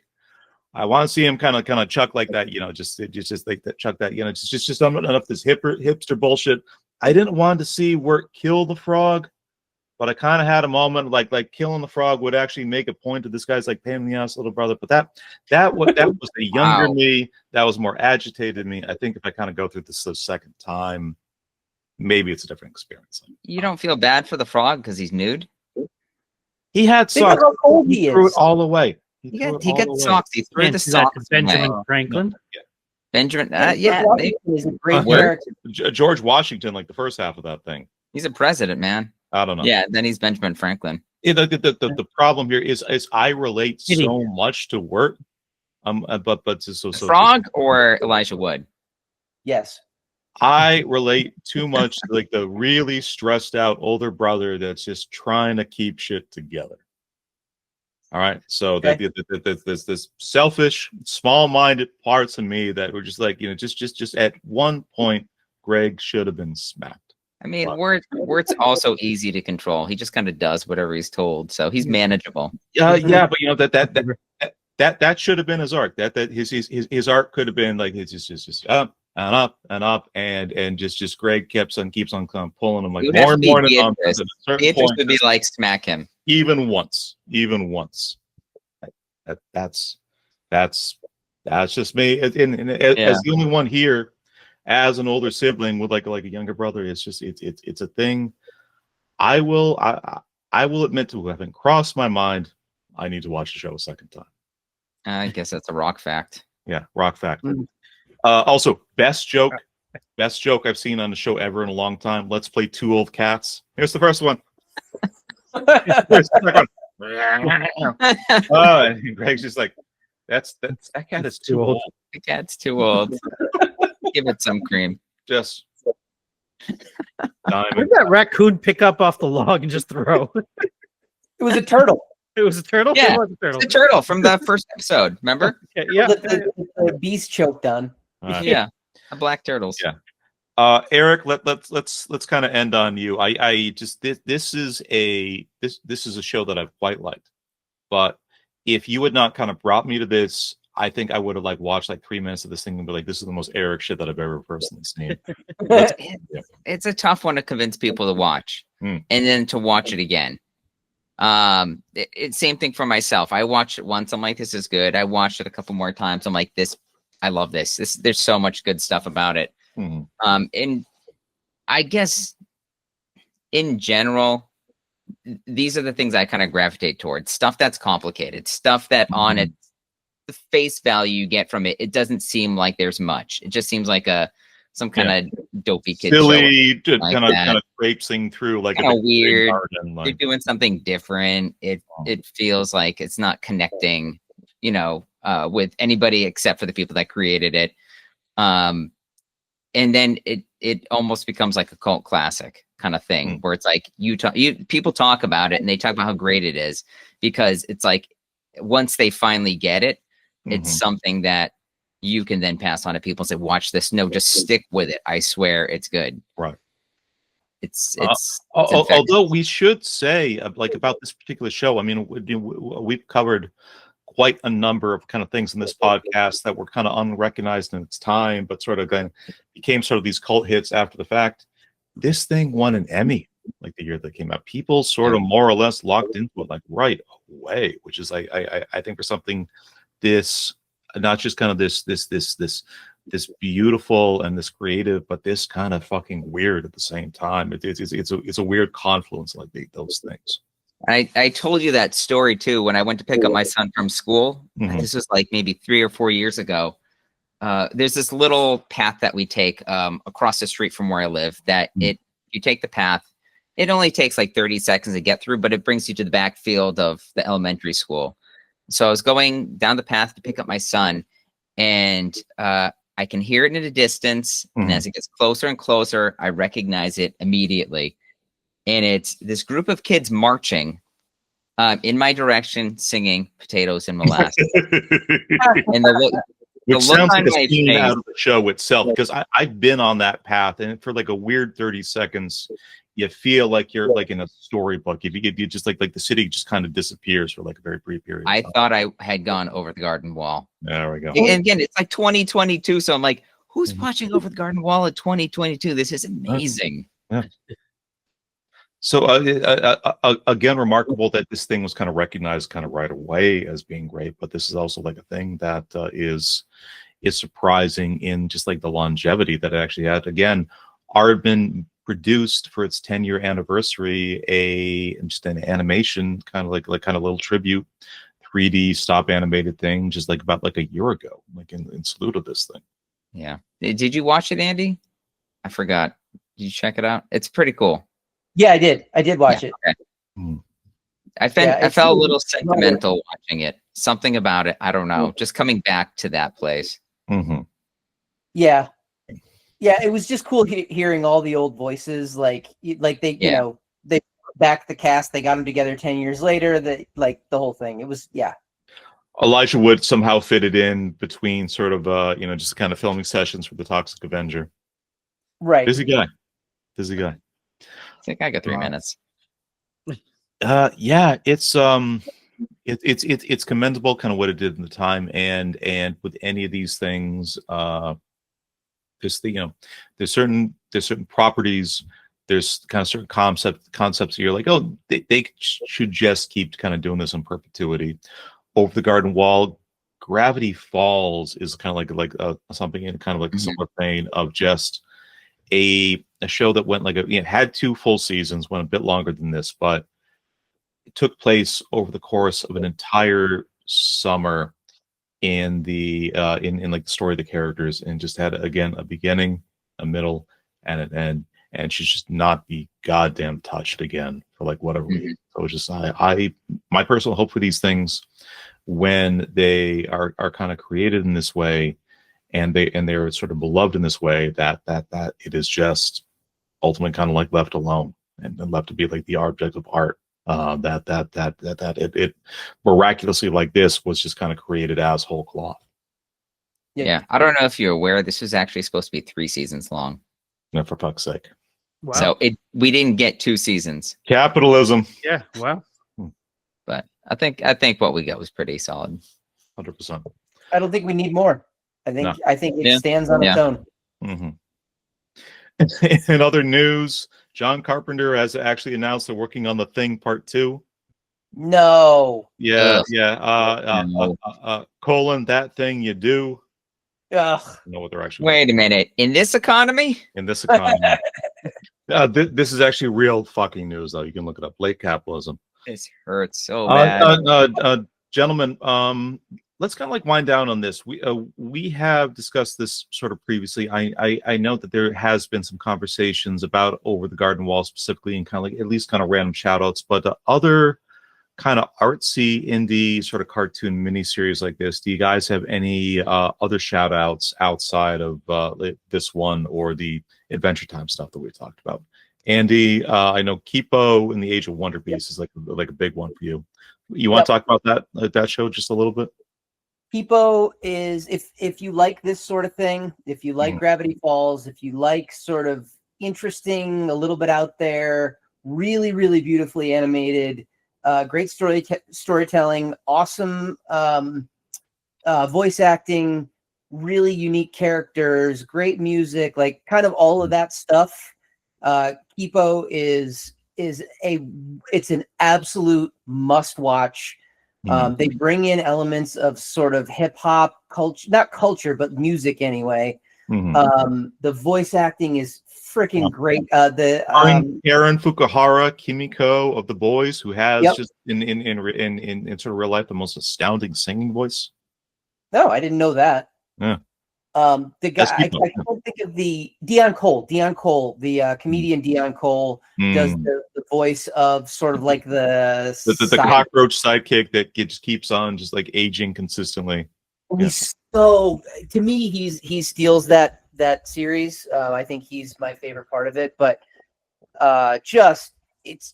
I want to see him kind of chuck like that, just like that, chuck that, just enough this hipster bullshit. I didn't want to see Wirt kill the frog, but I kind of had a moment like killing the frog would actually make a point to this guy's like pain in the ass little brother. But that was the younger me. That was more agitated me. I think if I kind of go through this the second time, maybe it's a different experience. You don't feel bad for the frog because he's nude? He had socks. How cold he threw is. it all away. He got socks. He threw the socks. Benjamin Franklin. No, Benjamin. He's a great character. George Washington, like the first half of that thing. He's a president, man. I don't know. Yeah, then he's Benjamin Franklin. The problem here is I relate so much to Wirt. Frog or Elijah Wood? Yes. I relate too much to like the really stressed out older brother that's just trying to keep shit together. All right. So there's this selfish, small-minded parts of me that were just like, just at one point, Greg should have been smacked. I mean, Wirt's also easy to control. He just kind of does whatever he's told, so he's manageable. Yeah, but that should have been his arc. That his arc could have been like it's just up and up and up, and just Greg keeps on pulling him like more and more. Beatrice would be like, smack him. Even once. That's just me. As the only one here, as an older sibling with like a younger brother, it's a thing. I will admit to having crossed my mind. I need to watch the show a second time. I guess that's a rock fact. Yeah, rock fact. Mm. Also, best joke I've seen on the show ever in a long time. Let's play Two Old Cats. Here's the first one. Here's the second one. And Greg's just like, that cat is too old. The cat's too old. Give it some cream. Just Where'd diamond. that raccoon pick up off the log and just throw? It was a turtle. It was a turtle? Yeah, It was a turtle. The turtle from the first episode. Remember? Yeah. The beast choked on. Yeah, the black turtles. Yeah. Eric, let's kind of end on you. I just this is a show that I've quite liked, but if you had not kind of brought me to this, I think I would have like watched like 3 minutes of this thing and be like, this is the most Eric shit that I've ever personally seen. It's a tough one to convince people to watch, and then to watch it again. It's same thing for myself. I watched it once. I'm like, this is good. I watched it a couple more times. I'm like, I love this. There's so much good stuff about it. And I guess in general, these are the things I kind of gravitate towards. Stuff that's complicated, stuff that on it, the face value you get from it, it doesn't seem like there's much. It just seems like some kind of dopey kid silly, show kind of traipsing through like kind of weird. Garden, like, they're doing something different. It feels like it's not connecting, with anybody except for the people that created it. And then it almost becomes like a cult classic kind of thing where it's like people talk about it and they talk about how great it is because it's like once they finally get it, it's something that you can then pass on to people and say, watch this. No, just stick with it. I swear it's good. Right. It's although we should say like about this particular show, I mean, we've covered quite a number of kind of things in this podcast that were kind of unrecognized in its time, but sort of became sort of these cult hits after the fact. This thing won an Emmy like the year that came out. People sort of more or less locked into it like right away, which is I think for something this not just kind of this beautiful and this creative, but this kind of fucking weird at the same time. It's a weird confluence like those things. I told you that story too when I went to pick up my son from school. This was like maybe 3 or 4 years ago. There's this little path that we take across the street from where I live that you take the path. It only takes like 30 seconds to get through, but it brings you to the backfield of the elementary school. So I was going down the path to pick up my son, and I can hear it in the distance. And as it gets closer and closer, I recognize it immediately. And it's this group of kids marching in my direction, singing "Potatoes and Molasses." And which sounds like a scene out of the show itself, because I've been on that path, and for like a weird 30 seconds, you feel like you're like in a storybook. You just like the city just kind of disappears for like a very brief period. I thought I had gone over the garden wall. There we go. And again, it's like 2022, so I'm like, who's watching over the garden wall at 2022? This is amazing. Yeah. So again, remarkable that this thing was kind of recognized kind of right away as being great, but this is also like a thing that is surprising in just like the longevity that it actually had. Again, Aardman produced for its 10-year anniversary just an animation kind of like kind of little tribute 3D stop animated thing just like about like a year ago, like in salute of this thing. Yeah. Did you watch it, Andy? I forgot. Did you check it out? It's pretty cool. Yeah, I did. I did watch it. Okay. I felt a little sentimental watching it. Something about it. I don't know. Just coming back to that place. Yeah. Yeah, it was just cool hearing all the old voices. Like they, you know, they back the cast. They got them together 10 years later. That like the whole thing. It was Elijah Wood somehow fitted in between sort of just kind of filming sessions for the Toxic Avenger. Right. Busy guy. I think I got 3 minutes. Yeah, it's commendable kind of what it did in the time, and with any of these things, there's certain properties, there's kind of certain concepts you're like, oh, they should just keep kind of doing this in perpetuity. Over the Garden Wall, Gravity Falls is kind of like something in kind of like a similar vein of just a show that went like it had 2 full seasons, went a bit longer than this, but it took place over the course of an entire summer in the in like the story of the characters, and just had again a beginning, a middle, and an end, and she's just not be goddamn touched again for like whatever reason. So it's just I my personal hope for these things, when they are kind of created in this way, and they're sort of beloved in this way, that it is just ultimately kind of like left alone and left to be like the object of art. That it miraculously like this was just kind of created as whole cloth. Yeah. I don't know if you're aware, this was actually supposed to be 3 seasons long. No, for fuck's sake. Wow. So we didn't get 2 seasons. Capitalism. Yeah. Wow. But I think what we got was pretty solid. 100%. I don't think we need more. I think No. it stands on its own. Mm-hmm. In other news, John Carpenter has actually announced they're working on The Thing Part 2. No. Yeah, Ugh. yeah. Colon, that thing you do. Ugh. I don't know what they're actually Wait a minute. In this economy? in this economy. This is actually real fucking news, though. You can look it up. Late capitalism. This hurts so bad. Gentlemen, let's kind of like wind down on this. We have discussed this sort of previously. I know that there has been some conversations about Over the Garden Wall specifically, and kind of like at least kind of random shout outs, but other kind of artsy indie sort of cartoon miniseries like this, do you guys have any other shout outs outside of this one or the Adventure Time stuff that we talked about? Andy, I know Kipo in the Age of Wonder Beast is like a big one for you. You want to talk about that show just a little bit? Kipo is, if you like this sort of thing, if you like Gravity Falls, if you like sort of interesting, a little bit out there, really, really beautifully animated, great storytelling, awesome voice acting, really unique characters, great music, like kind of all of that stuff. Kipo it's an absolute must watch. They bring in elements of sort of hip hop culture, not culture, but music anyway. The voice acting is freaking great. Aaron Fukuhara Kimiko of The Boys, who has just in sort of real life the most astounding singing voice. No, I didn't know that. Yeah. The guy I can't think of the Dion Cole, the comedian Dion Cole does the voice of sort of like the cockroach sidekick that just keeps on just like aging consistently. He's so, to me, he steals that series. I think he's my favorite part of it, but it's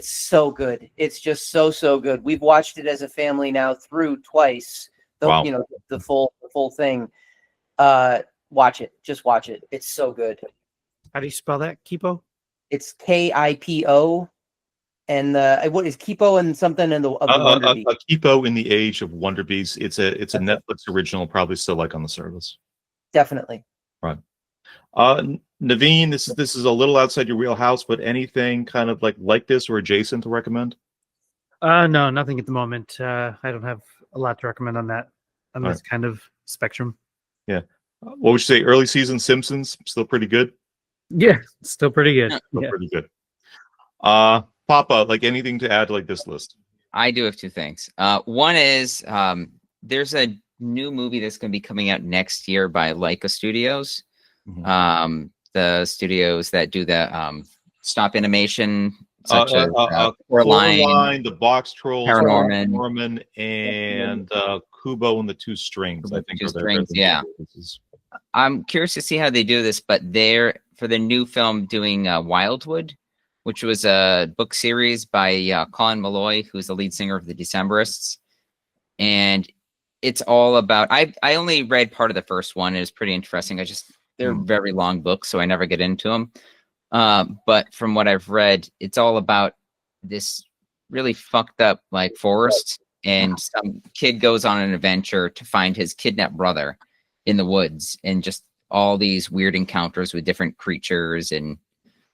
so good. It's just so good. We've watched it as a family now through twice. The full thing. Watch it. Just watch it. It's so good. How do you spell that? Kipo? It's Kipo. And what is Kipo and something in the Wonder Beast? Kipo in the Age of Wonder Beast. It's a Netflix original, probably still like on the service. Definitely. Right. Naveen, this is a little outside your wheelhouse, but anything kind of like this or adjacent to recommend? No, nothing at the moment. I don't have a lot to recommend on this kind of spectrum. Yeah. What would you say? Early season Simpsons still pretty good? Yeah, still pretty good. Still pretty good. Papa, like anything to add to like this list? I do have 2 things. One is there's a new movie that's going to be coming out next year by Leica Studios. The studios that do the stop animation, such as Coraline, the Box Trolls, Paranorman, and Kubo and the Two Strings. I think 2 Strings. Yeah, I'm curious to see how they do this, but they're for the new film doing Wildwood, which was a book series by Colin Malloy, who's the lead singer of the Decemberists, and it's all about. I only read part of the first one. It was pretty interesting. They're very long books, so I never get into them. But from what I've read, it's all about this really fucked up like forest, and some kid goes on an adventure to find his kidnapped brother in the woods, and just all these weird encounters with different creatures and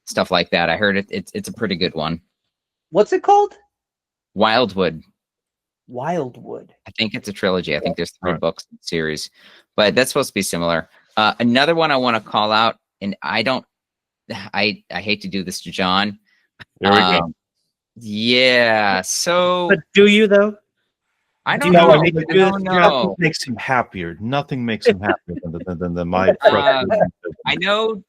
stuff like that. I heard it's a pretty good one. What's it called? Wildwood. I think it's a trilogy. I think there's 3 books in the series, but that's supposed to be similar. Another one I want to call out, and I hate to do this to John. There we go. Yeah. So, but do you though? I don't No, know. I mean, I don't nothing know. makes him happier. Nothing makes him happier than my I know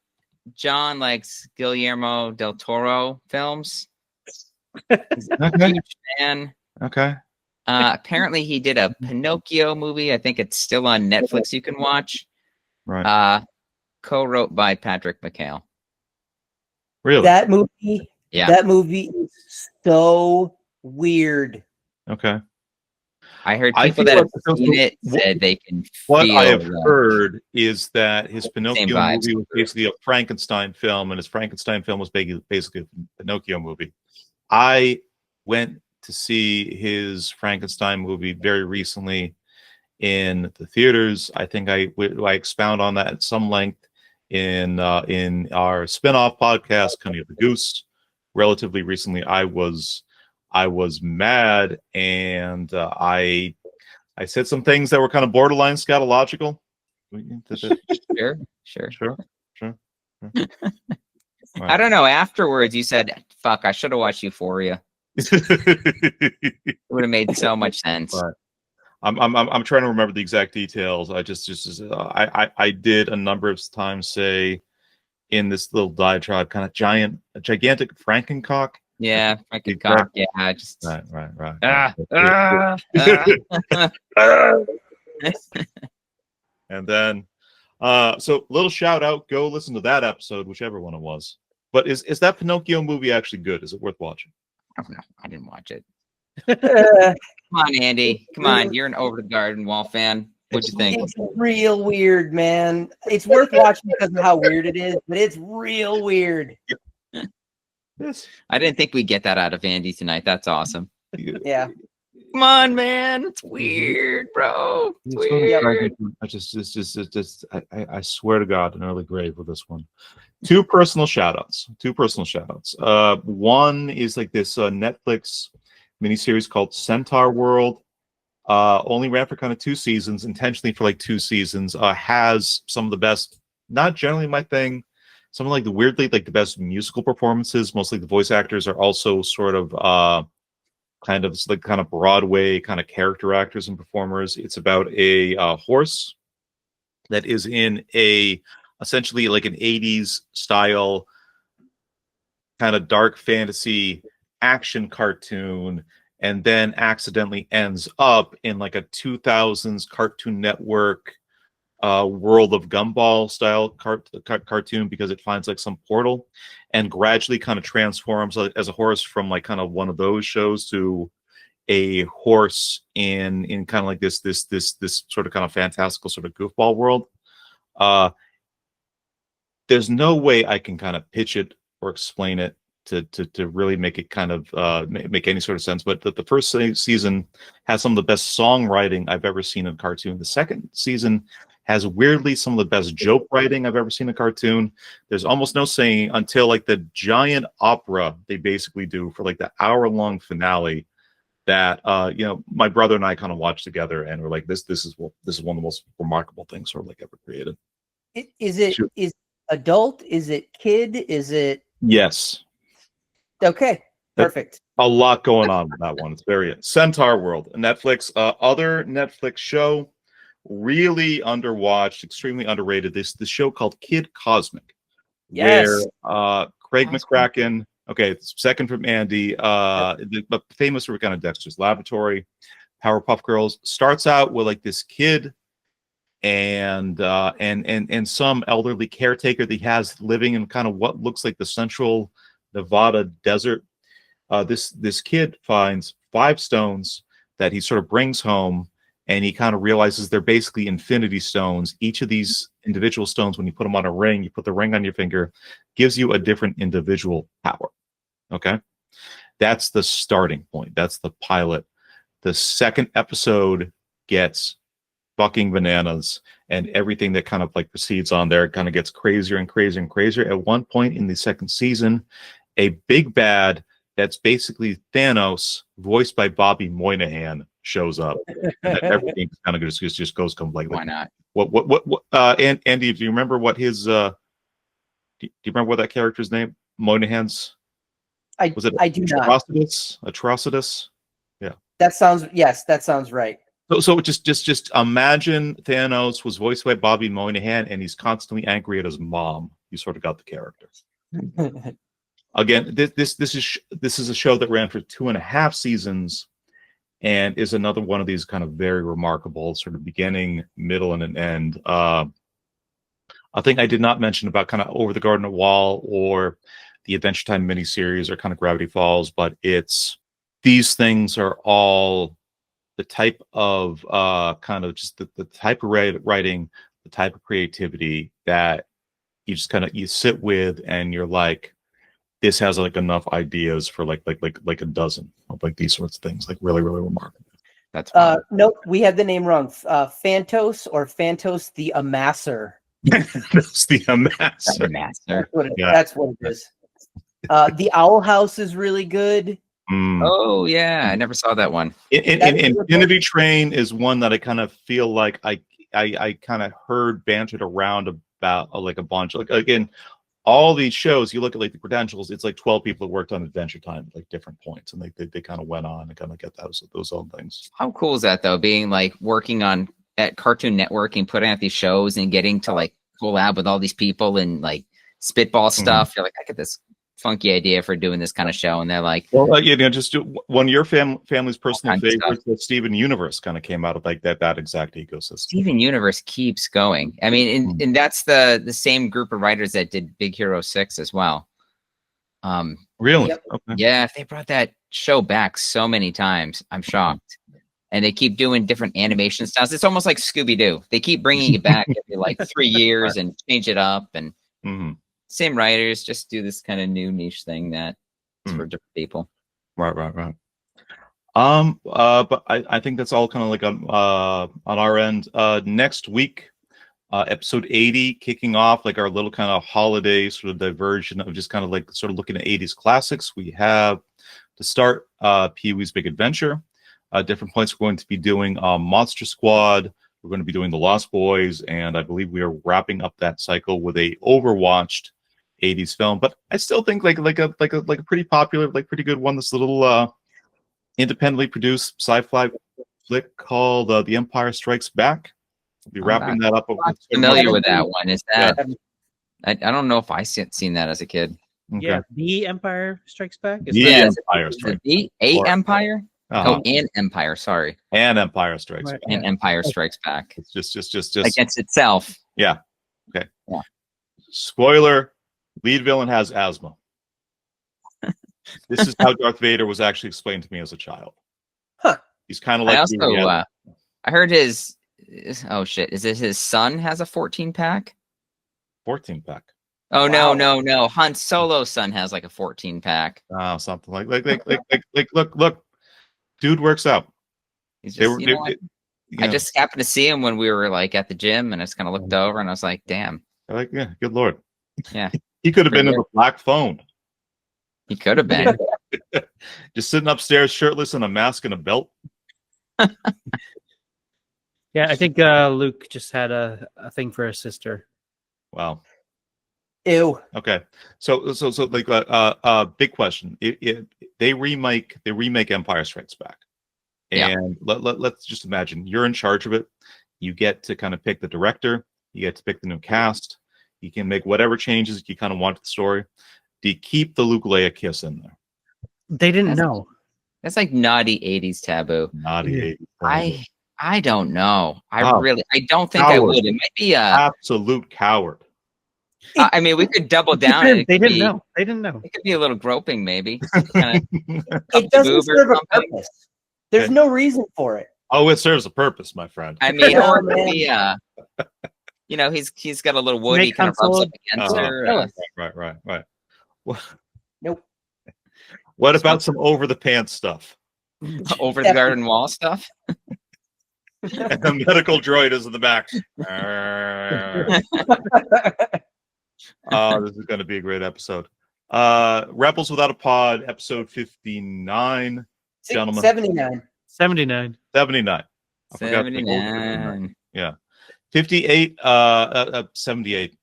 John likes Guillermo del Toro films. He's a Okay. huge fan. Okay. Apparently, he did a Pinocchio movie. I think it's still on Netflix. You can watch. Right. Co-wrote by Patrick McHale. Really? That movie. Yeah. That movie is so weird. Okay. I heard I people feel that have like seen it said they can what feel I have the heard is that his Pinocchio vibes. movie was basically a Frankenstein film, and his Frankenstein film was basically a Pinocchio movie. I went to see his Frankenstein movie very recently in the theaters. I think I expound on that at some length in our spin-off podcast, Cunning of the Goose. Relatively recently, I was mad, and I said some things that were kind of borderline scatological. Sure. Right. I don't know. Afterwards, you said, "Fuck, I should have watched Euphoria." It would have made so much sense. Right. I'm trying to remember the exact details. I I did a number of times say in this little diatribe, kind of gigantic Frankencock. Yeah, Frankencock. Yeah, just Right. And then, so little shout out, go listen to that episode, whichever one it was. But is that Pinocchio movie actually good? Is it worth watching? I don't know. I didn't watch it. Uh, Come on, Andy. Come on. You're an Over the Garden Wall fan. What'd you think? It's real weird, man. It's worth watching because of how weird it is, but it's real weird. Yes. I didn't think we'd get that out of Andy tonight. That's awesome. Yeah. Come on, man. It's weird, bro. It's weird. I swear to God, an early grave with this one. Two personal shout outs. One is like this Netflix miniseries called Centaur World. Only ran for kind of 2 seasons, intentionally for like 2 seasons. Has some of the best, not generally my thing, some of like the weirdly like the best musical performances. Mostly the voice actors are also sort of kind of Broadway kind of character actors and performers. It's about a horse that is in essentially like an 80s style kind of dark fantasy action cartoon, and then accidentally ends up in like a 2000s Cartoon Network World of Gumball style cartoon, because it finds like some portal and gradually kind of transforms as a horse from like kind of one of those shows to a horse in kind of like this sort of kind of fantastical sort of goofball world. There's no way I can kind of pitch it or explain it to really make it kind of make any sort of sense. But the first season has some of the best songwriting I've ever seen in a cartoon. The second season has weirdly some of the best joke writing I've ever seen in a cartoon. There's almost no saying until like the giant opera they basically do for like the hour-long finale that my brother and I kind of watched together, and we're like, this is one of the most remarkable things sort of like ever created. Is it adult? Is it kid? Is it? Yes. Okay. Perfect. A lot going on with that one. It's very Centaur World, Netflix. Other Netflix show, really underwatched, extremely underrated. This show called Kid Cosmic, Yes. where Craig McCracken. Okay, it's second from Andy. But famous for kind of Dexter's Laboratory, Powerpuff Girls. Starts out with like this kid and some elderly caretaker that he has living in kind of what looks like the central Nevada desert. This kid finds 5 stones that he sort of brings home, and he kind of realizes they're basically infinity stones. Each of these individual stones, when you put them on a ring, you put the ring on your finger, gives you a different individual power. Okay, that's the starting point. That's the pilot. The second episode gets fucking bananas, and everything that kind of like proceeds on there kind of gets crazier and crazier and crazier. At one point in the second season, a big bad that's basically Thanos, voiced by Bobby Moynihan, shows up, and everything kind of just goes completely. Why not? What? And Andy, do you remember what his? Do you remember what that character's name? Moynihan's. I do not. Atrocitus? Yeah. That sounds right. So just imagine Thanos was voiced by Bobby Moynihan, and he's constantly angry at his mom. You sort of got the character. Again, this is a show that ran for 2.5 seasons, and is another one of these kind of very remarkable sort of beginning, middle, and an end. I think I did not mention about kind of Over the Garden Wall or the Adventure Time miniseries or kind of Gravity Falls, but these things are all the type of kind of just the type of writing, the type of creativity that you just kind of you sit with, and you're like, this has like enough ideas for like a dozen of like these sorts of things, like really remarkable. That's nope, we had the name wrong. Phantos or Phantos the Amasser. That's the Amasser. That's what it is. The Owl House is really good. Oh yeah, I never saw that one. Infinity Train is one that I kind of feel like I kind of heard bantered around about like a bunch. Like again, all these shows, you look at like the credentials, it's like 12 people that worked on Adventure Time at like different points, and they kind of went on and kind of get those old things. How cool is that though? Being like working on at Cartoon Network and putting out these shows and getting to like collab with all these people and like spitball stuff. You're like, I get this funky idea for doing this kind of show, and they're like, well, just one of your family's personal favorites, the Steven Universe, kind of came out of like that exact ecosystem. Steven Universe keeps going. I mean, and that's the same group of writers that did Big Hero 6 as well. Really? Yep. Okay. Yeah, they brought that show back so many times. I'm shocked. And they keep doing different animation styles. It's almost like Scooby-Doo. They keep bringing it back every like 3 years and change it up. And same writers just do this kind of new niche thing that is for different people. Right. But I think that's all kind of like on our end. Next week, episode 80 kicking off like our little kind of holiday sort of diversion of just kind of like sort of looking at 80s classics. We have to start Pee-wee's Big Adventure. Different points we're going to be doing Monster Squad. We're going to be doing The Lost Boys, and I believe we are wrapping up that cycle with a overwatched 80s film. But I still think like a pretty popular, like pretty good one. This little independently produced sci-fi flick called The Empire Strikes Back. We'll be wrapping that up. I'm familiar with that one. Is that? I don't know if I seen that as a kid. Okay. Yeah, The Empire Strikes Back. Empire Strikes Back. Empire. Oh, and Empire. Sorry, and Empire Strikes Back. And Empire Strikes Back. It's just against itself. Yeah. Okay. Yeah. Spoiler: lead villain has asthma. This is how Darth Vader was actually explained to me as a child. Huh. He's kind of like. I heard his. Oh shit! Is it his son has a 14-pack? 14-pack. Oh wow. No! Han Solo's son has like a 14-pack. Oh, something like look. Dude works out. He's just, I just happened to see him when we were like at the gym, and I just kind of looked over, and I was like, "Damn!" Like, yeah, good lord. Yeah, he could have been in the Black Phone. He could have been just sitting upstairs, shirtless, in a mask and a belt. Yeah, I think Luke just had a thing for his sister. Wow. Ew. Okay, so like big question. They remake Empire Strikes Back, and let's just imagine you're in charge of it. You get to kind of pick the director. You get to pick the new cast. You can make whatever changes you kind of want to the story. Do you keep the Luke Leia kiss in there? They didn't know. That's like naughty 80s taboo. Naughty 80s. I don't know. I don't think I would. It might be a absolute coward. I mean, we could double down. They didn't know. They didn't know. It could be a little groping, maybe. It doesn't serve a purpose. There's no reason for it. Oh, it serves a purpose, my friend. I mean, or maybe, he's got a little wood he kind of rubs up against her. Right. Nope. What about some over the pants stuff? Over the garden wall stuff? And the medical droid is in the back. This is going to be a great episode. Rebels Without a Pod, episode 59. Gentlemen. 79. 79. 79. I forgot 79. Yeah. 58, 78.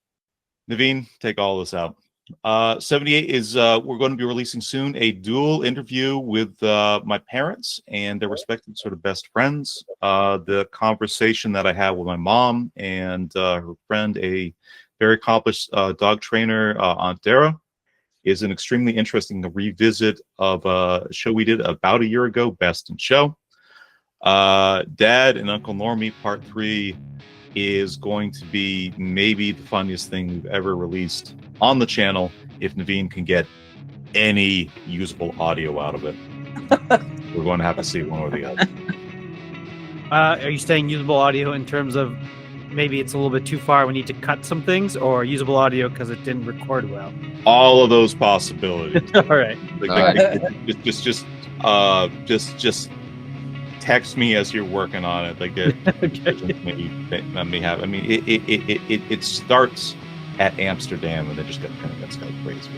Naveen, take all this out. 78 is we're going to be releasing soon a dual interview with my parents and their respective sort of best friends. The conversation that I had with my mom and her friend, a very accomplished dog trainer, Aunt Dara, is an extremely interesting revisit of a show we did about a year ago, Best in Show. Dad and Uncle Normie Part 3 is going to be maybe the funniest thing we've ever released on the channel if Naveen can get any usable audio out of it. We're going to have to see one or the other. Are you saying usable audio in terms of maybe it's a little bit too far, we need to cut some things, or usable audio because it didn't record well? All of those possibilities. All right. Just text me as you're working on it. Like it, let me have. I mean, it starts at Amsterdam and then just gets kind of crazy.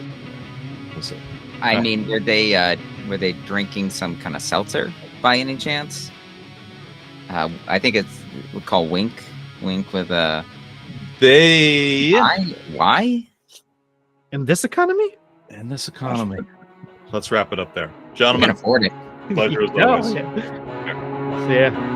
We'll see. I mean, were they drinking some kind of seltzer by any chance? I think we call Wink with a. They why? In this economy? In this economy. Let's wrap it up there, I gentlemen. can afford it. Pleasure as always. Yeah.